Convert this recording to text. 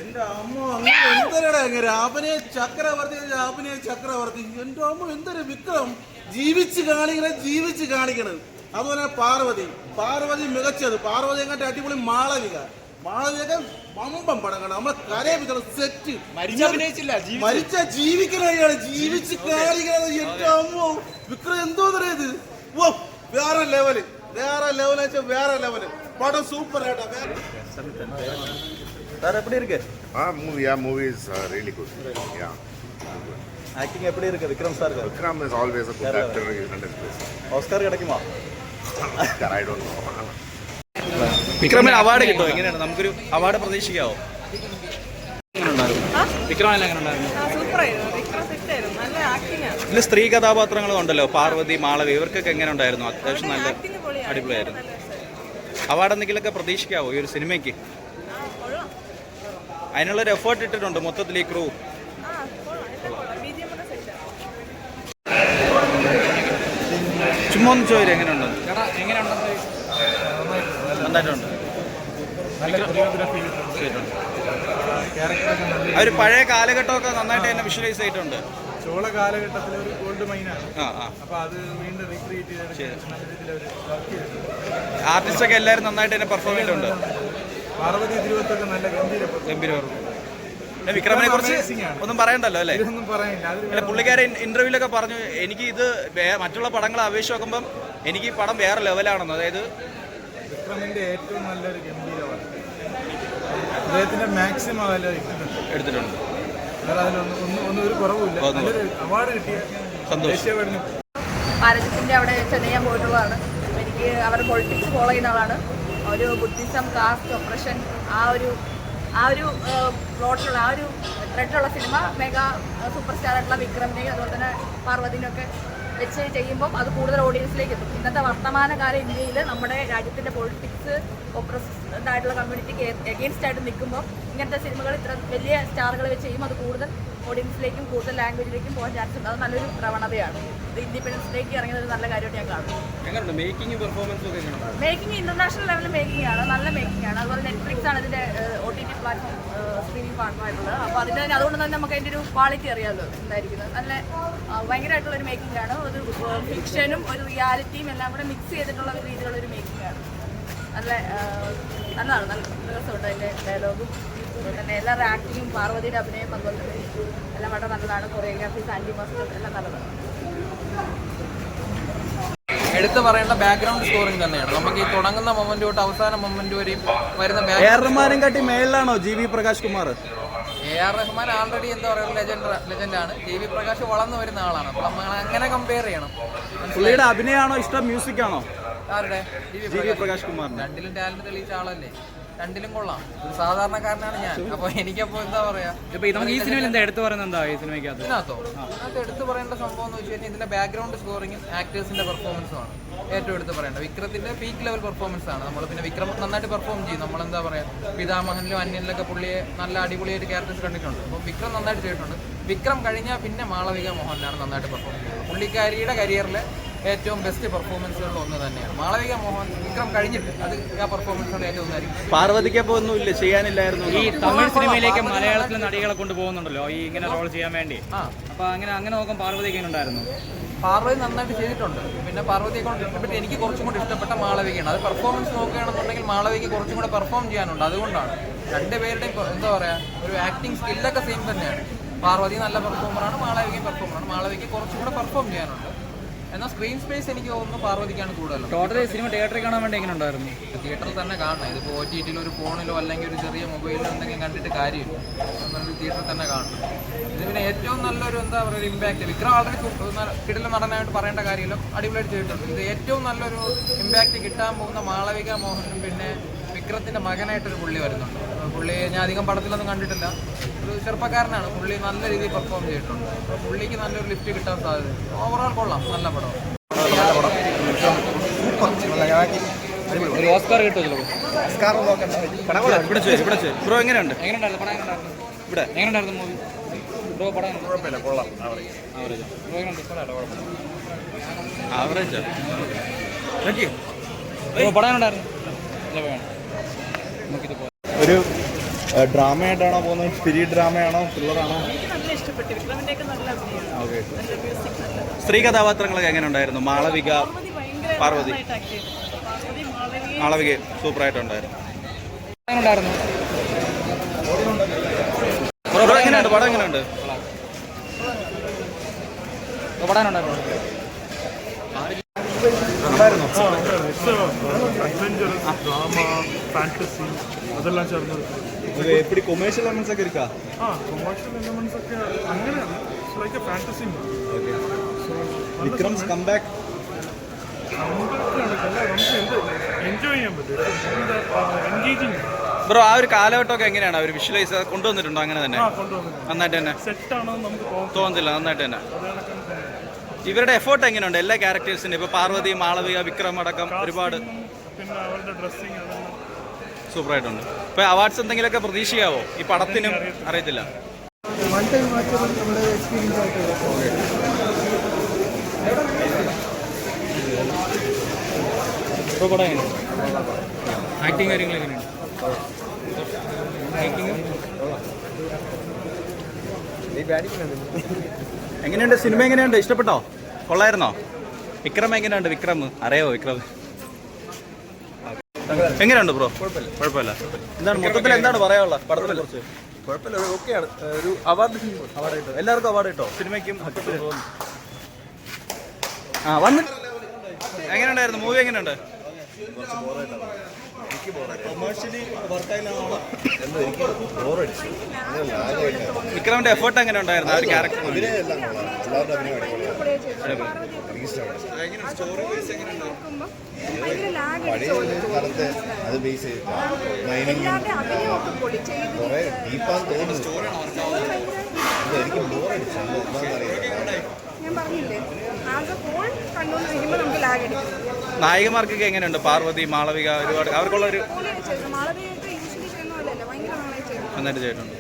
എന്റെ അമ്മ അങ്ങനെ എന്തരടാ എങ്ങനെ അഭിനയ ചക്രവർത്തി എന്റെ അമ്മ എന്തൊരു വിക്രം ജീവിച്ച് കാണിക്കണം. അതുപോലെ പാർവതി മികച്ചത്. പാർവതി എങ്ങാട്ട് അടിപൊളി മാളവിക വമ്പം പടം കണ്ട നമ്മളെ കരയിപ്പിക്കണം സെറ്റ്. മരിച്ച ജീവിക്കണയാണ് ജീവിച്ച് കാണിക്കണത്. എന്റെ അമ്മ വിക്രം എന്തോ ഇത് വേറെ ലെവല് പടം സൂപ്പർ ആയിട്ടാ. சார் எப்படி இருக்கு? Movie is really good. Acting எப்படி இருக்கு Vikram sir? Vikram is always a good actor in his place. Oscar கிடைக்குமா? I don't know. വിക്രമിന് അവാർഡ് കിട്ടുമോ? എങ്ങനെയാണ് നമുക്കൊരു അവാർഡ് പ്രതീക്ഷിക്കാവോ? ഇതിൽ സ്ത്രീ കഥാപാത്രങ്ങളും ഉണ്ടല്ലോ, പാർവതി, മാളവി, ഇവർക്കൊക്കെ എങ്ങനെ ഉണ്ടായിരുന്നു? അത്യാവശ്യം നല്ല അടിപൊളിയായിരുന്നു. അവാർഡ് എന്തെങ്കിലുമൊക്കെ പ്രതീക്ഷിക്കാവോ ഈ ഒരു സിനിമയ്ക്ക്? അതിനുള്ളൊരു എഫേർട്ട് ഇട്ടിട്ടുണ്ട് മൊത്തത്തിൽ ഈ ക്രൂ. ചുമ്മാ ഒന്ന് ചോദിച്ചു എങ്ങനെയുണ്ട്? നന്നായിട്ടുണ്ട്. അവർ പഴയ കാലഘട്ടമൊക്കെ നന്നായിട്ട് തന്നെ വിഷ്വലൈസ് ചെയ്തിട്ടുണ്ട്. ചോള കാലഘട്ടത്തിൽ ഒരു ഗോൾഡ് മൈനാണ്. അപ്പൊ അത് വീണ്ടും റീക്രിയേറ്റ് ചെയ്തിട്ടുണ്ട്. ആർട്ടിസ്റ്റൊക്കെ എല്ലാവരും നന്നായിട്ട് തന്നെ പെർഫോം ചെയ്തിട്ടുണ്ട്. പാർവതി തിരുവത്തൊക്കെ നല്ല ഗംഭീര. വിക്രമിനെ കുറിച്ച് ഒന്നും പറയണ്ടല്ലോ അല്ലേ? പുള്ളിക്കാരൻ ഇന്റർവ്യൂലൊക്കെ പറഞ്ഞു, എനിക്ക് ഇത് മറ്റുള്ള പടങ്ങളെ അപേക്ഷിച്ച് നോക്കുമ്പം എനിക്ക് ഈ പടം വേറെ ലെവലാണെന്ന്. അതായത് വിക്രമിന്റെ ഏറ്റവും നല്ലൊരു ഗംഭീരമാണ്. അദ്ദേഹത്തിന്റെ മാക്സിമം എടുത്തിട്ടുണ്ട്. ഒന്നും ഒരു കുറവില്ല. അവാർഡ് കിട്ടിയ സന്തോഷം. ഭാരതത്തിന്റെ അവിടെ ചെന്നൈ ഞാൻ പോയിട്ടുള്ളതാണ്. എനിക്ക് അവരുടെ പൊളിറ്റിക്സ് ഫോളോ ചെയ്യുന്ന ആളാണ്. ഒരു ബുദ്ധിസം, കാസ്റ്റ് ഓപ്പറേഷൻ, ആ ഒരു പ്ലോട്ടിലുള്ള ആ ഒരു ത്രെഡുള്ള സിനിമ മെഗാ സൂപ്പർ സ്റ്റാർ ആയിട്ടുള്ള വിക്രമിനെയും അതുപോലെ തന്നെ പാർവതിനെയൊക്കെ വെച്ച് ചെയ്യുമ്പം അത് കൂടുതൽ ഓഡിയൻസിലേക്ക് എത്തും. ഇന്നത്തെ വർത്തമാനകാല ഇന്ത്യയിൽ നമ്മുടെ രാജ്യത്തിൻ്റെ പൊളിറ്റിക്സ് ഓപ്പറസ്ഡ് ആയിട്ടുള്ള കമ്മ്യൂണിറ്റിക്ക് എഗെയിൻസ്റ്റ് ആയിട്ട് നിൽക്കുമ്പോൾ ഇങ്ങനത്തെ സിനിമകൾ ഇത്ര വലിയ സ്റ്റാറുകൾ വെച്ച് ചെയ്യുമ്പോൾ അത് കൂടുതൽ ഓഡിയൻസിലേക്കും കൂടുതൽ ലാംഗ്വേജിലേക്കും പോകാൻ ചാൻസ് ഉണ്ട്. അത് നല്ലൊരു പ്രവണതയാണ്. ഇത് ഇൻഡിപെൻഡൻസ് ഡേക്ക് ഇറങ്ങിയത് ഒരു നല്ല കാര്യമായിട്ട് ഞാൻ കാണുന്നു. മേക്കിംഗ് ഇന്റർനാഷണൽ ലെവലിൽ മേക്കിംഗ് ആണ്, നല്ല മേക്കിംഗ് ആണ്. അതുപോലെ നെറ്റ്ഫ്ലിക്സ് ആണ് ഇതിന്റെ OTT പ്ലാറ്റ്ഫോം സ്ട്രീമിംഗ് പാർട്ണറായിട്ടുള്ളത്. അപ്പോൾ അതുകൊണ്ട് തന്നെ നമുക്ക് അതിൻ്റെ ഒരു ക്വാളിറ്റി അറിയാമല്ലോ എന്തായിരിക്കുന്നത്. നല്ല ഭയങ്കരമായിട്ടുള്ളൊരു മേക്കിംഗ് ആണ്. ഒരു ഫിക്ഷനും ഒരു റിയാലിറ്റിയും എല്ലാം കൂടെ മിക്സ് ചെയ്തിട്ടുള്ള ഒരു രീതിയിലുള്ളൊരു മേക്കിംഗ് ആണ്. നല്ലതാണ്. നല്ല രസമുണ്ട് അതിൻ്റെ ഡയലോഗും തന്നെ എല്ലാവരുടെ ആക്ടിങ്ങും പാർവതിയുടെ അഭിനയം അതുപോലെ തന്നെ എല്ലാം വളരെ നല്ലതാണ്. കൊറിയോഗ്രാഫി, സാൻഡി മാസ്റ്റർ എല്ലാം നല്ലതാണ്. എടുത്തു പറയേണ്ട ബാക്ക്ഗ്രൗണ്ട് സ്കോറിംഗ് തന്നെയാണ്. നമുക്ക് ഈ തുടങ്ങുന്ന മൊമെന്റ് തൊട്ട് അവസാന മൊമെന്റ് വരെയും വരുന്ന റഹ്മാനും കാട്ടി മേളിലാണോ JV Prakash Kumar? AR Rahman already എന്താ പറയുക ലെജൻഡാണ്. JV പ്രകാശ് വളർന്നു വരുന്ന ആളാണ്. അപ്പൊ നമ്മൾ അങ്ങനെ കമ്പയർ ചെയ്യണം. പുള്ളിയുടെ അഭിനയമാണോ ഇഷ്ടം, മ്യൂസിക് ആണോ? ആരുടെ? JV പ്രകാശ് കുമാറിന്. രണ്ടിലും ടാലന്റ് തെളിയിച്ച ആളല്ലേ, രണ്ടിലും കൊള്ളാം. ഒരു സാധാരണക്കാരനാണ് ഞാൻ. അപ്പൊ എനിക്കപ്പോ എന്താ പറയാ, ഈ സിനിമയിൽ എന്താ എടുത്തു പറയുന്നത്? എന്താ ഈ സിനിമയ്ക്കകത്ത് ഇതിനകത്ത് എടുത്തു പറയേണ്ട സംഭവം എന്ന് വെച്ച് കഴിഞ്ഞാൽ ഇതിന്റെ ബാക്ക്ഗ്രൗണ്ട് സ്കോറിങ്ങും ആക്ടേഴ്സിന്റെ പെർഫോമൻസും ആണ് ഏറ്റവും എടുത്ത് പറയേണ്ടത്. വിക്രത്തിന്റെ പീക്ക് ലെവൽ പെർഫോമൻസ് ആണ്. നമ്മൾ പിന്നെ വിക്രം നന്നായിട്ട് പെർഫോം ചെയ്യും. നമ്മളെന്താ പറയാ, പിതാമഹനിലും അന്യനിലൊക്കെ പുള്ളിയെ നല്ല അടിപൊളിയായിട്ട് ക്യാരക്ടേഴ്സ് കണ്ടിട്ടുണ്ട്. അപ്പോൾ വിക്രം നന്നായിട്ട് ചെയ്തിട്ടുണ്ട്. വിക്രം കഴിഞ്ഞാൽ പിന്നെ മാളവിക മോഹനാണ് നന്നായിട്ട് പെർഫോം ചെയ്യുന്നത്. പുള്ളിക്കാരിയുടെ കരിയറിലെ ഏറ്റവും ബെസ്റ്റ് പെർഫോമൻസുകളിൽ ഒന്ന് തന്നെയാണ് മാളവിക മോഹൻ. വിക്രം കഴിഞ്ഞിട്ട് അത് ആ പെർഫോമൻസുകൾ ഏറ്റവും ഒന്നായിരിക്കും. പാർവതിക്കപ്പോൾ ഒന്നുമില്ല, ചെയ്യാനില്ലായിരുന്നു. ഈ തമിഴ് സിനിമയിലേക്ക് മലയാളത്തിലെ നടികളെ കൊണ്ടുപോകുന്നുണ്ടല്ലോ ഈ ഇങ്ങനെ റോൾ ചെയ്യാൻ വേണ്ടി. അപ്പൊ അങ്ങനെ നോക്കാൻ പാർവതിക്ക് എങ്ങനെ ഉണ്ടായിരുന്നു? പാർവതി നന്നായിട്ട് ചെയ്തിട്ടുണ്ട്. പിന്നെ പാർവതിയെ കൊണ്ട് ഇഷ്ടപ്പെട്ട് എനിക്ക് കുറച്ചും കൂടി ഇഷ്ടപ്പെട്ട മാളവികയാണ്. അത് പെർഫോമൻസ് നോക്കുകയാണെന്നുണ്ടെങ്കിൽ മാളവിക കുറച്ചും കൂടെ പെർഫോം ചെയ്യാനുണ്ട്. അതുകൊണ്ടാണ് രണ്ടുപേരുടെയും എന്താ പറയുക, ഒരു ആക്ടിങ് സ്കില്ലൊക്കെ സെയിം തന്നെയാണ്. പാർവതി നല്ല പെർഫോമറാണ്, മാളവികയും പെർഫോമറാണ്. മാളവിക കുറച്ചും കൂടെ പെർഫോം ചെയ്യാനുണ്ട്. എന്നാൽ സ്ക്രീൻ സ്പേസ് എനിക്ക് തോന്നുന്നു പാർവതിക്കാണ് കൂടുതലും. ടോട്ടൽ സിനിമ തിയേറ്ററിൽ കാണാൻ വേണ്ടി എങ്ങനെ ഉണ്ടായിരുന്നു? തിയേറ്ററിൽ തന്നെ കാണണം. ഇതിപ്പോൾ OTTയിലോ ഒരു ഫോണിലോ അല്ലെങ്കിൽ ഒരു ചെറിയ മൊബൈലിലോ എന്തെങ്കിലും കണ്ടിട്ട് കാര്യമില്ല. നമ്മൾ തിയേറ്ററിൽ തന്നെ കാണണം. ഇത് പിന്നെ ഏറ്റവും നല്ലൊരു എന്താ പറയുക ഒരു ഇമ്പാക്റ്റ്. വിക്രം ആൾറെഡി കിടിലം നടനായിട്ട് പറയേണ്ട കാര്യമില്ല, അടിപൊളിയായിട്ട് ചെയ്തിട്ടുണ്ട്. ഇത് ഏറ്റവും നല്ലൊരു ഇമ്പാക്റ്റ് കിട്ടാൻ പോകുന്ന മാളവിക മോഹനും പിന്നെ വിക്രത്തിൻ്റെ മകനായിട്ടൊരു പുള്ളി വരുന്നുണ്ട്. പുള്ളി ഞാൻ അധികം പടത്തിലൊന്നും കണ്ടിട്ടില്ല. ഒരു ചെറുപ്പക്കാരനാണ്. പുള്ളി നല്ല രീതിയിൽ പെർഫോം ചെയ്തിട്ടുണ്ട്. അപ്പോൾ പുള്ളിക്ക് നല്ലൊരു ലിഫ്റ്റ് കിട്ടാൻ സാധ്യത. ഓവറോൾ കൊള്ളാം, നല്ല പടം. ഒരു ഓസ്കാർ കിട്ടുമല്ലോ. ബ്രോ എങ്ങനെയുണ്ട്? ഇവിടെ എങ്ങനെയുണ്ടായിരുന്നു മൂവി ബ്രോ? പടം കുഴപ്പമില്ല, കൊള്ളാം. ആവറേജ്. പടാനുണ്ടായിരുന്നു നമുക്കിത് പോകാം. ഒരു ഡ്രാമയായിട്ടാണോ പോകുന്നത്? പീരീഡ് ഡ്രാമയാണോ ത്രില്ലറാണോ? ഓക്കെ. സ്ത്രീ കഥാപാത്രങ്ങളൊക്കെ എങ്ങനെ ഉണ്ടായിരുന്നു? മാളവിക, പാർവതി. മാളവിക സൂപ്പറായിട്ടുണ്ടായിരുന്നു. എങ്ങനെയുണ്ട് പടം? എങ്ങനെയുണ്ട്? അഡ്വഞ്ചറസ് ഡ്രാമ ഫാന്റസി അതെല്ലാം ചേർന്നത്. எப்படி கொமர்ஷியல் எலமெண்ட்ஸ் ഒക്കെ இருக்கா? കൊമേഴ്ഷ്യൽ എലമെന്റ്സ് ഒക്കെ അങ്ങനെയാണ്. It's like a fantasy movie. Vikram's comeback നമുക്ക് എൻജോയ് ചെയ്യാൻ പറ്റും. Engaging bro. ആ ഒരു കാലഘട്ടമൊക്കെ എങ്ങനെയാണ് അവർ വിഷ്വലൈസ് കൊണ്ടുവന്നിട്ടുണ്ടോ? അങ്ങനെ തന്നെ കൊണ്ടുവന്നത് നന്നായിട്ട് തന്നെ സെറ്റാണോ നമുക്ക് തോന്നുന്നില്ല. നന്നായിട്ട് തന്നെ ഇവരുടെ എഫേർട്ട് എങ്ങനെയുണ്ട് എല്ലാ ക്യാരക്ടേഴ്സിനും? ഇപ്പോൾ പാർവതി, മാളവിക, വിക്രം അടക്കം ഒരുപാട് പിന്നെ അവരുടെ ഡ്രസ്സിങ് സൂപ്പറായിട്ടുണ്ട്. ഇപ്പോൾ അവാർഡ്സ് എന്തെങ്കിലുമൊക്കെ പ്രതീക്ഷിക്കാവോ ഈ പടത്തിനും? അറിയത്തില്ല. ആക്ടിങ് കാര്യങ്ങൾ എങ്ങനെയാണ്? എങ്ങനെയുണ്ട് സിനിമ? എങ്ങനെയുണ്ട്? ഇഷ്ടപ്പെട്ടോ? കൊള്ളായിരുന്നോ? വിക്രം എങ്ങനെയുണ്ട്? വിക്രം അറിയാവോ? വിക്രം എങ്ങനെയുണ്ട് ബ്രോ? കുഴപ്പമില്ല. എന്താണ് മൊത്തത്തിൽ എന്താണ് പറയാനുള്ളത് പടത്തിനെ കുറിച്ച്? കുഴപ്പമില്ല, ഓക്കെയാണ്. ഒരു അവാർഡ് കിട്ടും. എല്ലാവർക്കും അവാർഡ് കിട്ടോ? സിനിമയ്ക്കും വന്ന് എങ്ങനെയുണ്ടായിരുന്നു മൂവി? എങ്ങനെയുണ്ട്? വിക്രമിന്റെ എഫേർട്ട് എങ്ങനെ ഉണ്ടായിരുന്നു? ആ ഒരു ക്യാരക്ടർ അത് ബേസ് എനിക്ക് ബോറടിച്ചു. ഞാൻ പറഞ്ഞില്ലേ ആകെ ഫോൺ കണ്ടുകൊണ്ടിരിക്കുമ്പോൾ നമുക്ക് ലാഗ് അടിക്കും. നായികമാർക്കൊക്കെ എങ്ങനെയുണ്ട്? പാർവതി, മാളവിക ഒരുപാട് അവർക്കുള്ള ഒരു മാളവികയൊക്കെ യൂഷ്വലി ചെയ്യുന്ന പോലെയല്ല, ഭയങ്കര നന്നായി ചെയ്തു. നന്നായിട്ട് ചെയ്തിട്ടുണ്ട്.